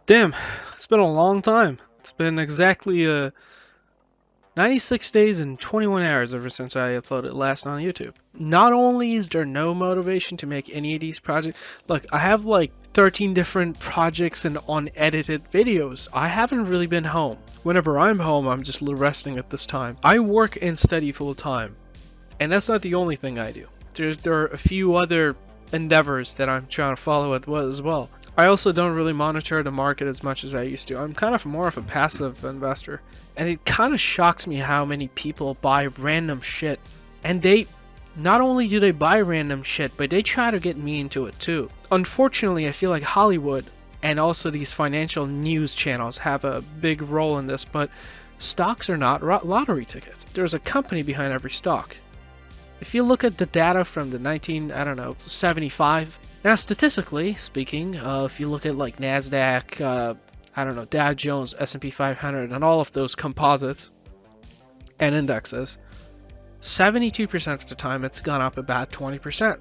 Damn, it's been a long time. It's been exactly 96 days and 21 hours ever since I uploaded last on YouTube. Not only is there no motivation to make any of these projects, look, I have like 13 different projects and unedited videos. I haven't really been home. Whenever I'm home, I'm just resting at this time. I work and study full time, and that's not the only thing I do. There are a few other endeavors that I'm trying to follow as well. I also don't really monitor the market as much as I used to. I'm kind of more of a passive investor. And it kind of shocks me how many people buy random shit. And not only do they buy random shit, but they try to get me into it too. Unfortunately, I feel like Hollywood and also these financial news channels have a big role in this, but stocks are not lottery tickets. There's a company behind every stock. If you look at the data from the 75. Now, statistically speaking, if you look at like NASDAQ, Dow Jones, S&P 500, and all of those composites and indexes, 72% of the time it's gone up about 20%.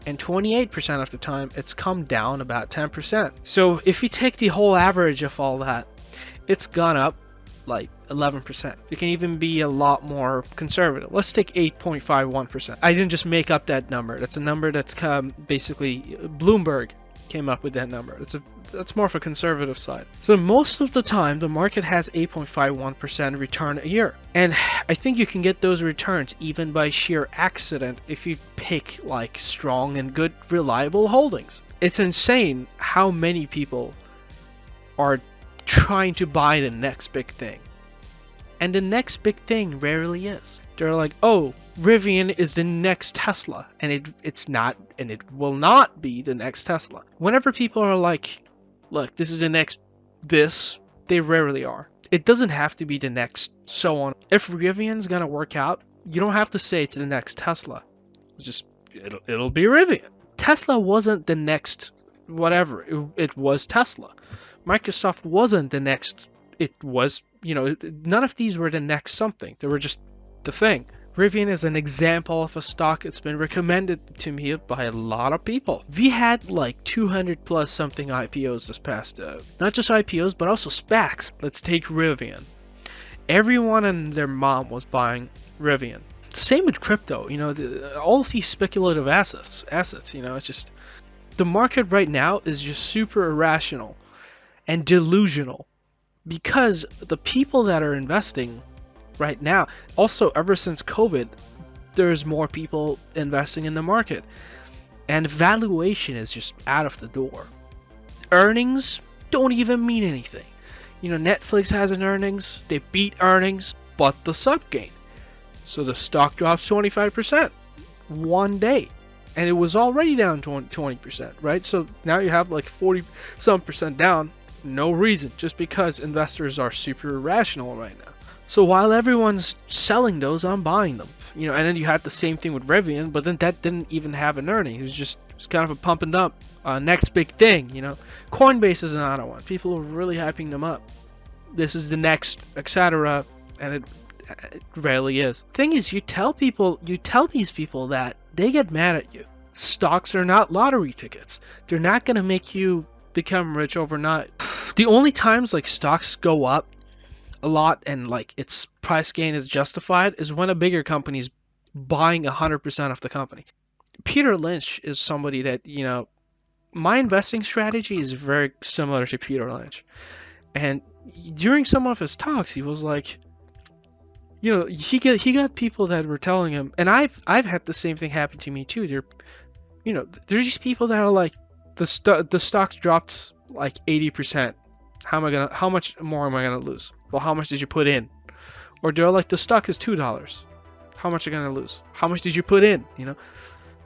And 28% of the time it's come down about 10%. So if you take the whole average of all that, it's gone up like 11%. It can even be a lot more conservative. Let's take 8.51%. I didn't just make up that number. That's a number that's basically Bloomberg came up with that number. That's more of a conservative side. So most of the time, the market has 8.51% return a year. And I think you can get those returns even by sheer accident if you pick like strong and good, reliable holdings. It's insane how many people are trying to buy the next big thing. And the next big thing rarely is. They're like, oh, Rivian is the next Tesla, and it's not, and it will not be the next Tesla. Whenever people are like, look, this is the next this, they rarely are. It doesn't have to be the next so on. If Rivian's gonna work out, you don't have to say it's the next Tesla. It'll be Rivian. Tesla wasn't the next whatever. It was Tesla. Microsoft wasn't the next. It was, none of these were the next something. They were just the thing. Rivian is an example of a stock. It's been recommended to me by a lot of people. We had like 200 plus something IPOs this past, not just IPOs, but also SPACs. Let's take Rivian. Everyone and their mom was buying Rivian. Same with crypto, all of these speculative assets, it's just, the market right now is just super irrational and delusional, because the people that are investing right now, also ever since COVID, there's more people investing in the market, and valuation is just out of the door. Earnings don't even mean anything. Netflix has an earnings, they beat earnings, but the sub gain. So the stock drops 25% one day. And it was already down 20%, right? So now you have like 40% down. No reason, just because investors are super irrational right now. So while everyone's selling those, I'm buying them. And then you had the same thing with Rivian, but then that didn't even have an earning. It was kind of a pump and dump. Next big thing, Coinbase is another one. People are really hyping them up. This is the next, etc. And it rarely is. Thing is, you tell these people that, they get mad at you. Stocks are not lottery tickets. They're not gonna make you become rich overnight. The only times like stocks go up a lot and like its price gain is justified is when a bigger company is buying 100% of the company. Peter Lynch is somebody that, my investing strategy is very similar to Peter Lynch. And during some of his talks, he was like, he got people that were telling him, and I've had the same thing happen to me too. There's these people that are like, the stocks dropped like 80%. How much more am I gonna lose? Well, how much did you put in? Or they're like, the stock is $2. How much are you gonna lose? How much did you put in?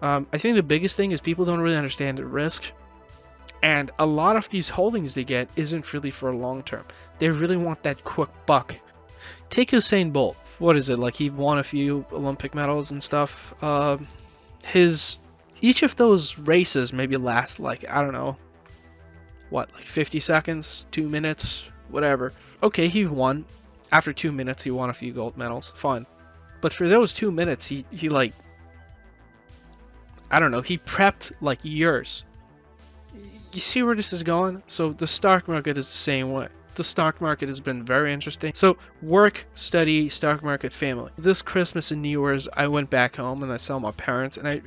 I think the biggest thing is people don't really understand the risk, and a lot of these holdings they get isn't really for long term. They really want that quick buck. Take Usain Bolt. What is it, like he won a few Olympic medals and stuff? Each of those races maybe last like, I don't know, like 50 seconds, 2 minutes, whatever. Okay, he won. After 2 minutes, he won a few gold medals. Fine. But for those 2 minutes, he prepped like years. you see where this is going? So the stock market is the same way. The stock market has been very interesting. So work, study, stock market, family. This Christmas and New Year's, I went back home and I saw my parents, and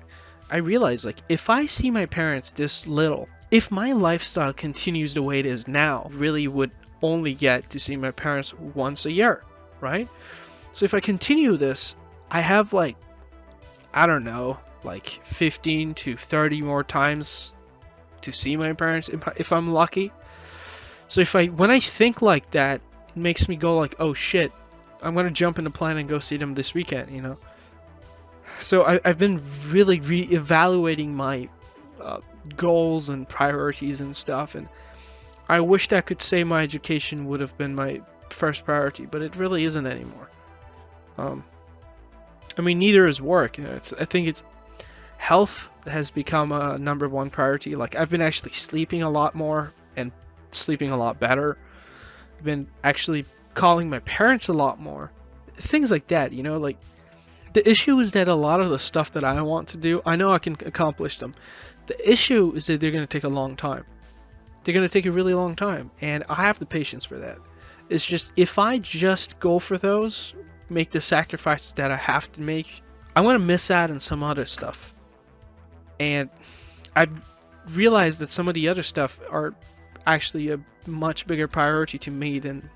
I realized, like, if I see my parents this little, if my lifestyle continues the way it is now, really would only get to see my parents once a year, right? So if I continue this, I have, like, I don't know, like 15 to 30 more times to see my parents if I'm lucky. So when I think like that, it makes me go like, oh shit, I'm gonna jump in the plane and go see them this weekend, you know. So I've been really re-evaluating my goals and priorities and stuff, and I wished I could say my education would have been my first priority, but it really isn't anymore. I mean, neither is work. You know, I think it's health has become a number one priority. Like, I've been actually sleeping a lot more and sleeping a lot better. I've been actually calling my parents a lot more. Things like that, you know, like, the issue is that a lot of the stuff that I want to do, I know I can accomplish them. The issue is that they're going to take a long time. They're going to take a really long time, and I have the patience for that. It's just, if I just go for those, make the sacrifices that I have to make, I'm going to miss out on some other stuff. And I realized that some of the other stuff are actually a much bigger priority to me than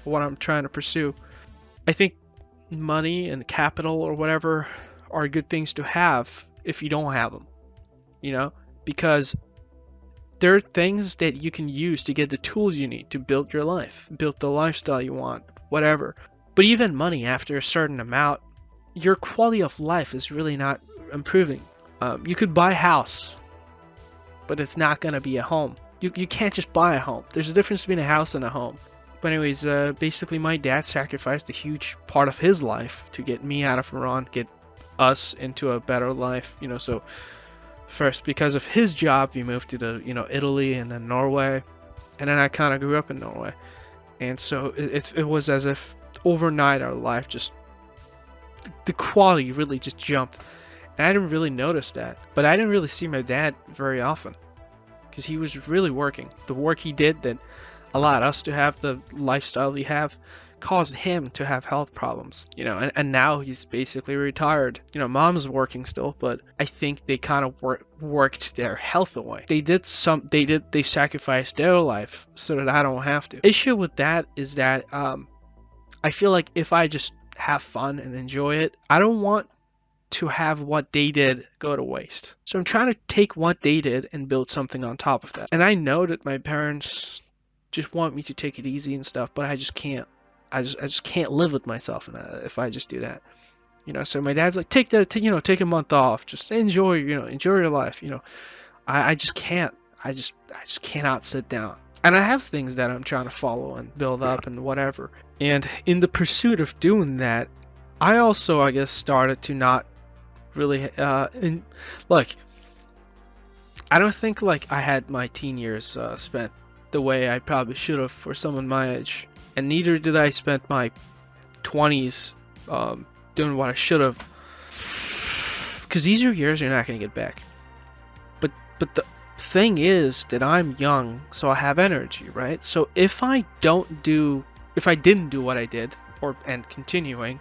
what I'm trying to pursue. I think money and capital or whatever are good things to have if you don't have them, you know, because there are things that you can use to get the tools you need to build your life, build the lifestyle you want, whatever. But even money, after a certain amount, your quality of life is really not improving. You could buy a house, but it's not going to be a home. You can't just buy a home. There's a difference between a house and a home. But anyways, basically my dad sacrificed a huge part of his life to get me out of Iran, get us into a better life, you know. So first, because of his job, we moved to Italy and then Norway, and then I kind of grew up in Norway. And so it was as if overnight our life just, the quality really just jumped. And I didn't really notice that, but I didn't really see my dad very often because he was really working. The work he did that allowed us to have the lifestyle we have caused him to have health problems, you know, and now he's basically retired. You know, mom's working still, but I think they kind of worked their health away. They sacrificed their life so that I don't have to. Issue with that is that I feel like if I just have fun and enjoy it, I don't want to have what they did go to waste. So I'm trying to take what they did and build something on top of that. And I know that my parents just want me to take it easy and stuff, but I just can't. I just can't live with myself if I just do that. You know, so my dad's like, take a month off, just enjoy your life. You know, I just can't. I just cannot sit down. And I have things that I'm trying to follow and build up and whatever. And in the pursuit of doing that, I also, I guess, started to not really look, I don't think like I had my teen years spent the way I probably should have for someone my age, and neither did I spend my 20s doing what I should have, because these are years you're not going to get back. But the thing is that I'm young, so I have energy, right? So if I didn't do what I did, and continuing,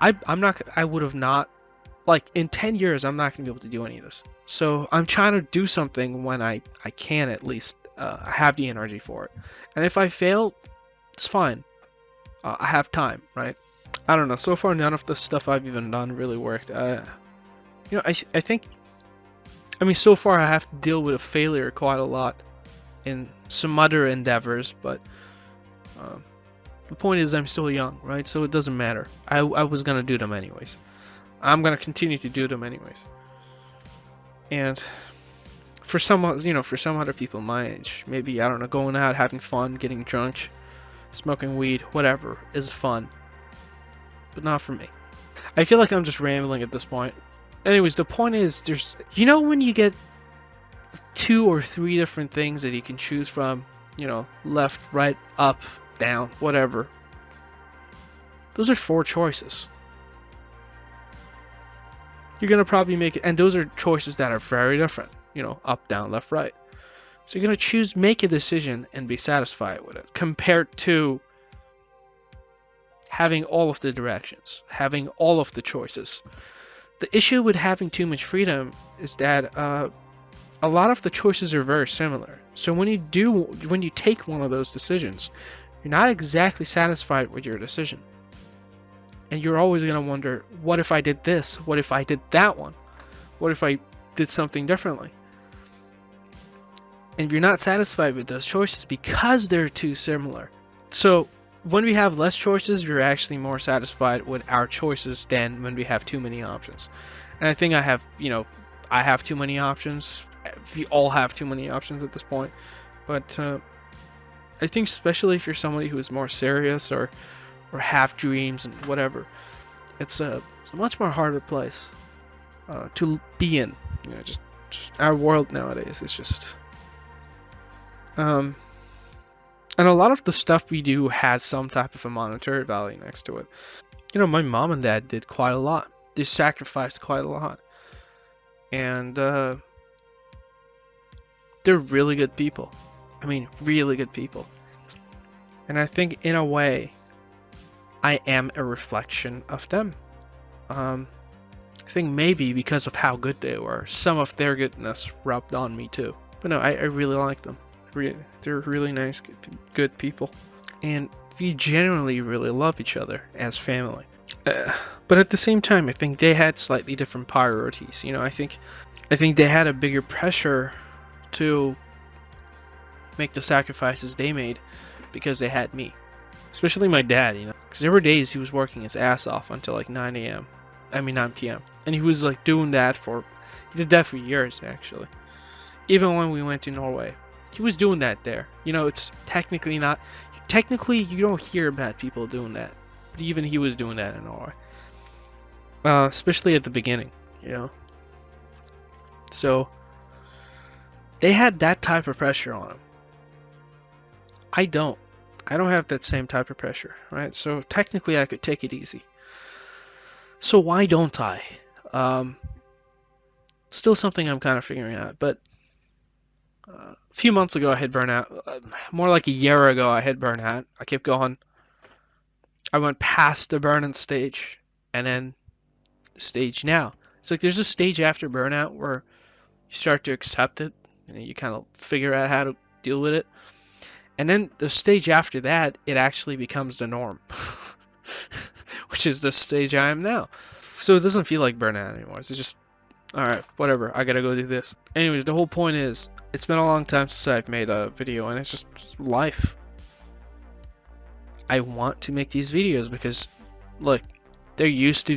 I would have not, like, in 10 years, I'm not going to be able to do any of this. So I'm trying to do something when I can at least have the energy for it. And if I fail, it's fine. I have time, right? I don't know. So far, none of the stuff I've even done really worked. I think, so far I have to deal with a failure quite a lot in some other endeavors, but the point is I'm still young, right? So it doesn't matter. I was going to do them anyways. I'm going to continue to do them anyways. And for some other people my age, maybe, I don't know, going out, having fun, getting drunk, smoking weed, whatever, is fun. But not for me. I feel like I'm just rambling at this point. Anyways, the point is, when you get 2 or 3 different things that you can choose from, left, right, up, down, whatever. Those are 4 choices. You're going to probably make it, and those are choices that are very different, up, down, left, right. So you're going to choose, make a decision and be satisfied with it, compared to having all of the directions, having all of the choices. The issue with having too much freedom is that a lot of the choices are very similar. So when you take one of those decisions, you're not exactly satisfied with your decision. And you're always going to wonder, what if I did this? What if I did that one? What if I did something differently? And you're not satisfied with those choices because they're too similar. So when we have less choices, we're actually more satisfied with our choices than when we have too many options. And I think I have too many options. We all have too many options at this point. But I think especially if you're somebody who is more serious or have dreams and whatever, it's a much more harder place to be in. Just our world nowadays is just and a lot of the stuff we do has some type of a monetary value next to it. My mom and dad did quite a lot. They sacrificed quite a lot, and they're really good people. I mean, really good people. And I think in a way, I am a reflection of them. I think maybe because of how good they were, some of their goodness rubbed on me too. But no, I really like them. They're really nice, good people. And we generally really love each other as family. But at the same time, I think they had slightly different priorities. I think they had a bigger pressure to make the sacrifices they made because they had me. Especially my dad, because there were days he was working his ass off until like 9 a.m. I mean 9 p.m. And he was like doing that he did that for years actually. Even when we went to Norway, he was doing that there. It's technically you don't hear about people doing that. But even he was doing that in Norway. Especially at the beginning, So they had that type of pressure on them. I don't have that same type of pressure, right? So technically I could take it easy. So why don't I? Still something I'm kind of figuring out, but a few months ago I hit burnout. More like a year ago I hit burnout. I kept going. I went past the burnout stage, and then the stage now. It's like there's a stage after burnout where you start to accept it, and you kind of figure out how to deal with it. And then the stage after that, it actually becomes the norm, which is the stage I am now. So it doesn't feel like burnout anymore. It's just, alright, whatever, I gotta go do this. Anyways, the whole point is, it's been a long time since I've made a video, and it's just life. I want to make these videos because, look, they used to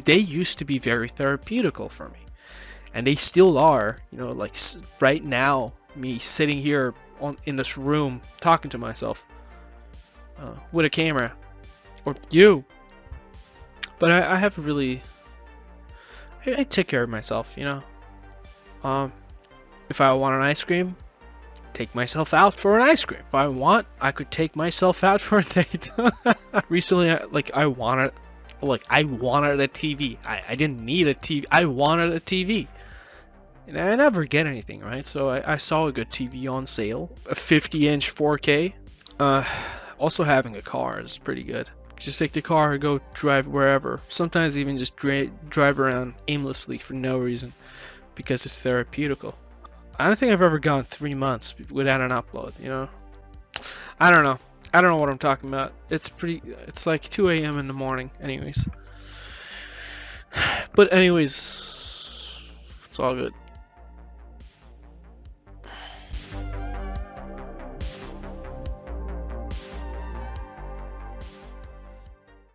be very therapeutical for me. And they still are, like right now, me sitting here in this room talking to myself with a camera, or you. But I have really, I take care of myself, If I want an ice cream, take myself out for an ice cream. If I want, I could take myself out for a date. Recently, I wanted a TV. I didn't need a TV. I wanted a TV. And I never get anything, right? So I saw a good TV on sale, a 50-inch 4K. Also having a car is pretty good. Just take the car, go drive wherever. Sometimes even just drive around aimlessly for no reason, because it's therapeutical. I don't think I've ever gone 3 months without an upload, I don't know. I don't know what I'm talking about. It's like 2 a.m. in the morning, anyways. But anyways, it's all good.